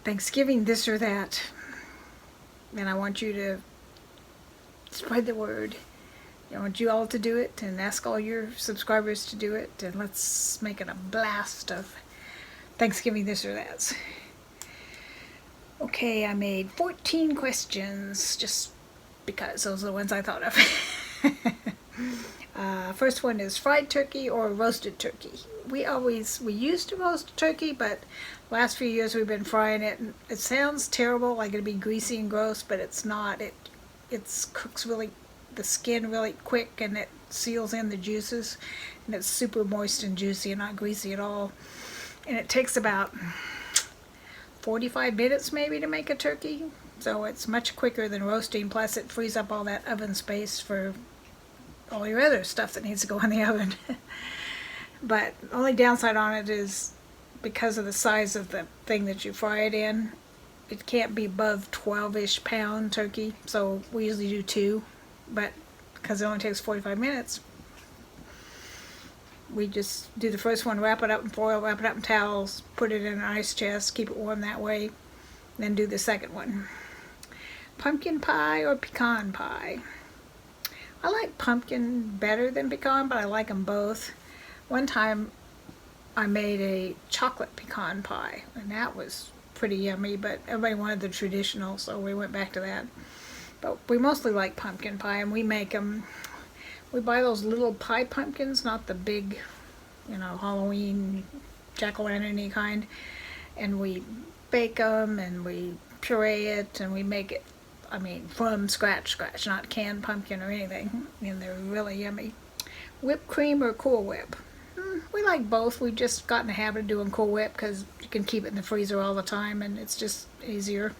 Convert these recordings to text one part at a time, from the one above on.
Thanksgiving this or that. And I want you to spread the word. I want you all to do it and ask all your subscribers to do it. And let's make it a blast of Thanksgiving this or that. Okay, I made 14 questions just because those are the ones I thought of. First one is fried turkey or roasted turkey. We used to roast turkey, but last few years we've been frying it, and it sounds terrible, like it'd be greasy and gross, but it's not. It cooks really the skin really quick, and it seals in the juices, and it's super moist and juicy and not greasy at all. And it takes about 45 minutes maybe to make a turkey, so it's much quicker than roasting, plus it frees up all that oven space for all your other stuff that needs to go in the oven. But the only downside on it is because of the size of the thing that you fry it in, it can't be above 12-ish pound turkey, so we usually do 2, but because it only takes 45 minutes, we just do the first one, wrap it up in foil, wrap it up in towels, put it in an ice chest, keep it warm that way, then do the second one. Pumpkin pie or pecan pie? I like pumpkin better than pecan, but I like them both. One time I made a chocolate pecan pie, and that was pretty yummy, but everybody wanted the traditional, so we went back to that. But we mostly like pumpkin pie, and we make them. We buy those little pie pumpkins, not the big, Halloween jack-o'-lantern-y kind, and we bake them, and we puree it, and we make it, from scratch, not canned pumpkin or anything, and they're really yummy. Whipped cream or Cool Whip? We like both. We've just gotten a habit of doing Cool Whip because you can keep it in the freezer all the time, and it's just easier.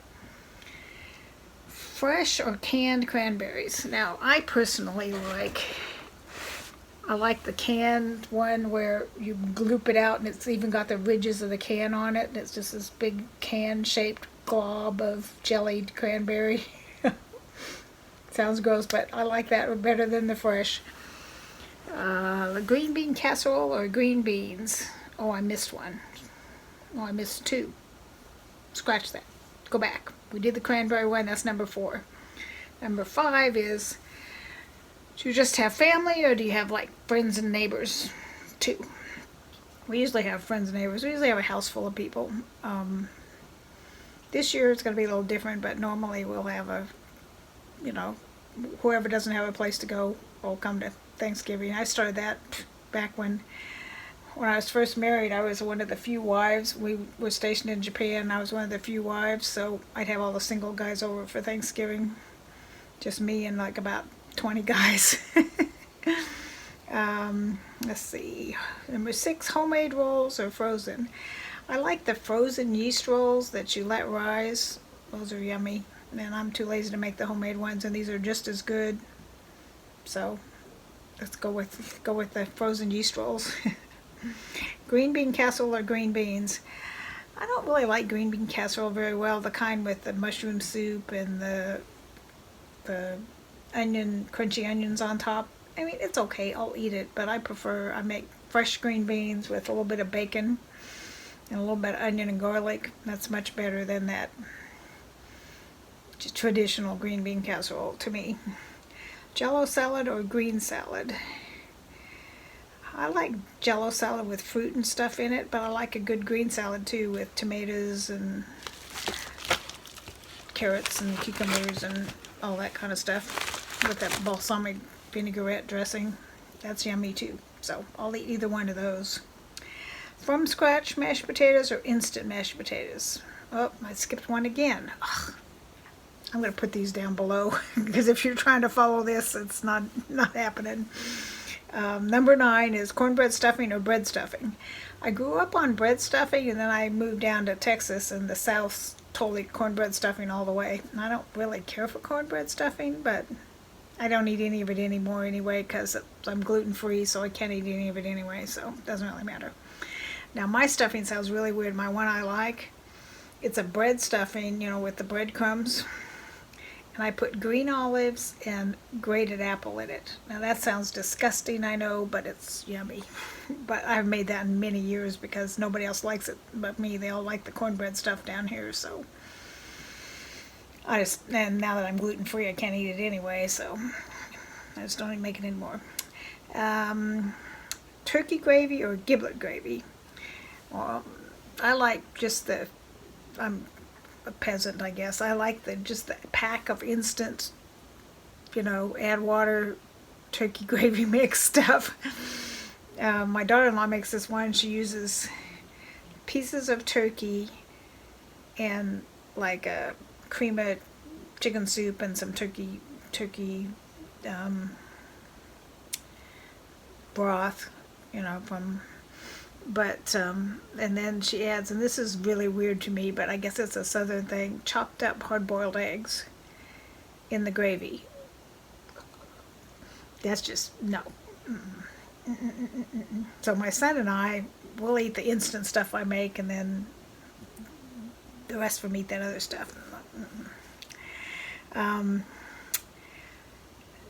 Fresh or canned cranberries? Now, I personally I like the canned one where you gloop it out and it's even got the ridges of the can on it, and it's just this big can-shaped glob of jellied cranberry. Sounds gross, but I like that better than the fresh. Green bean casserole or green beans? Oh, I missed one. Oh, I missed 2. Scratch that. Go back. We did the cranberry one. That's number 4. Number 5 is, do you just have family or do you have friends and neighbors too? We usually have friends and neighbors. We usually have a house full of people. This year it's going to be a little different, but normally we'll have whoever doesn't have a place to go will come to Thanksgiving. I started that back when I was first married. I was one of the few wives. We were stationed in Japan. I was one of the few wives, so I'd have all the single guys over for Thanksgiving. Just me and about 20 guys. Let's see. Number 6, homemade rolls or frozen? I like the frozen yeast rolls that you let rise. Those are yummy. And I'm too lazy to make the homemade ones, and these are just as good. So let's go with the frozen yeast rolls. Green bean casserole or green beans? I don't really like green bean casserole very well. The kind with the mushroom soup and the crunchy onions on top. It's okay. I'll eat it, but I make fresh green beans with a little bit of bacon and a little bit of onion and garlic. That's much better than that traditional green bean casserole to me. Jello salad or green salad? I like Jello salad with fruit and stuff in it, but I like a good green salad too with tomatoes and carrots and cucumbers and all that kind of stuff with that balsamic vinaigrette dressing. That's yummy too. So I'll eat either one of those. From scratch mashed potatoes or instant mashed potatoes? Oh, I skipped one again. Ugh. I'm going to put these down below because if you're trying to follow this, it's not happening. Number 9 is cornbread stuffing or bread stuffing. I grew up on bread stuffing, and then I moved down to Texas, and the South's totally cornbread stuffing all the way. And I don't really care for cornbread stuffing, but I don't eat any of it anymore anyway because I'm gluten-free, so I can't eat any of it anyway, so it doesn't really matter. Now, my stuffing sounds really weird. My one I like, it's a bread stuffing, with the breadcrumbs. and I put green olives and grated apple in it. Now that sounds disgusting, I know, but it's yummy. But I've made that in many years because nobody else likes it but me. They all like the cornbread stuff down here, so and now that I'm gluten-free, I can't eat it anyway, so I just don't even make it anymore. Turkey gravy or giblet gravy? Well, I like just I'm a peasant, I guess. I like just the pack of instant, add water, turkey gravy mix stuff. My daughter-in-law makes this one. She uses pieces of turkey and like a cream of chicken soup and some turkey broth, and then she adds, and this is really weird to me, but I guess it's a southern thing, chopped up hard-boiled eggs in the gravy. That's just, no. So my son and I will eat the instant stuff I make, and then the rest of them eat that other stuff.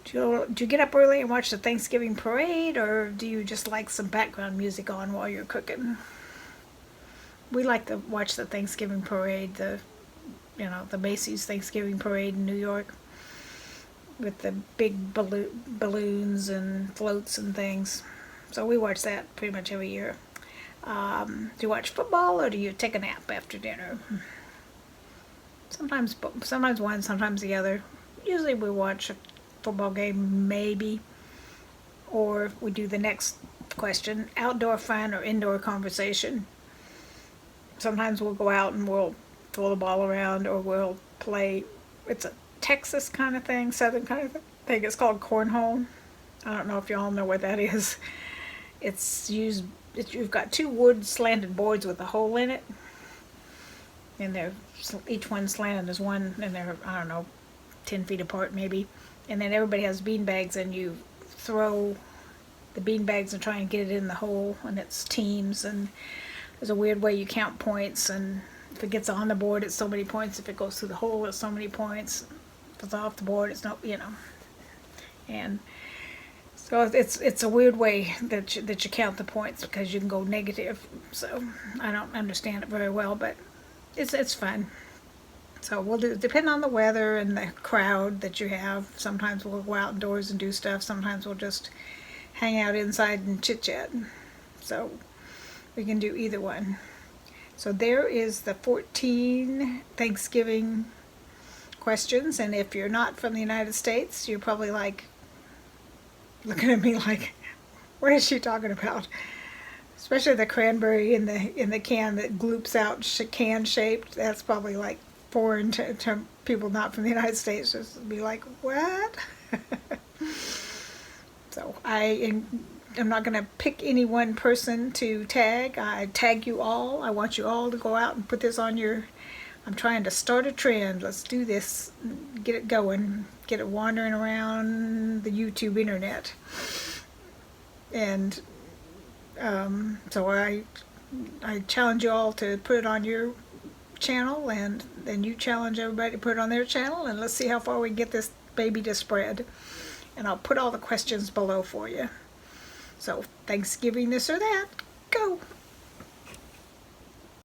Do you get up early and watch the Thanksgiving parade, or do you just like some background music on while you're cooking? We like to watch the Thanksgiving parade, the Macy's Thanksgiving parade in New York, with the big balloons and floats and things. So we watch that pretty much every year. Do you watch football, or do you take a nap after dinner? Sometimes one, sometimes the other. Usually we watch a football game, maybe, or we do the next question, outdoor fun or indoor conversation. Sometimes we'll go out and we'll throw the ball around, or we'll play, it's a Texas kind of thing, southern kind of thing. It's called cornhole. I don't know if y'all know what that is. You've got two wood slanted boards with a hole in it, and each one slanted as one, and they're, I don't know, 10 feet apart maybe. And then everybody has bean bags, and you throw the bean bags and try and get it in the hole, and it's teams, and there's a weird way you count points, and if it gets on the board it's so many points, if it goes through the hole it's so many points, if it's off the board it's no, and so it's a weird way that you count the points, because you can go negative. So I don't understand it very well, but it's fun. So we'll depending on the weather and the crowd that you have. Sometimes we'll go outdoors and do stuff. Sometimes we'll just hang out inside and chit-chat. So we can do either one. So there is the 14 Thanksgiving questions. And if you're not from the United States, you're probably looking at me like, what is she talking about? Especially the cranberry in the can that gloops out, can shaped. That's probably like foreign to people not from the United States. Just be like, what? So I'm not going to pick any one person to tag. I tag you all. I want you all to go out and put this on I'm trying to start a trend. Let's do this. Get it going. Get it wandering around the YouTube internet. And so I challenge you all to put it on your channel, and then you challenge everybody to put it on their channel, and let's see how far we can get this baby to spread. And I'll put all the questions below for you. So Thanksgiving this or that, go!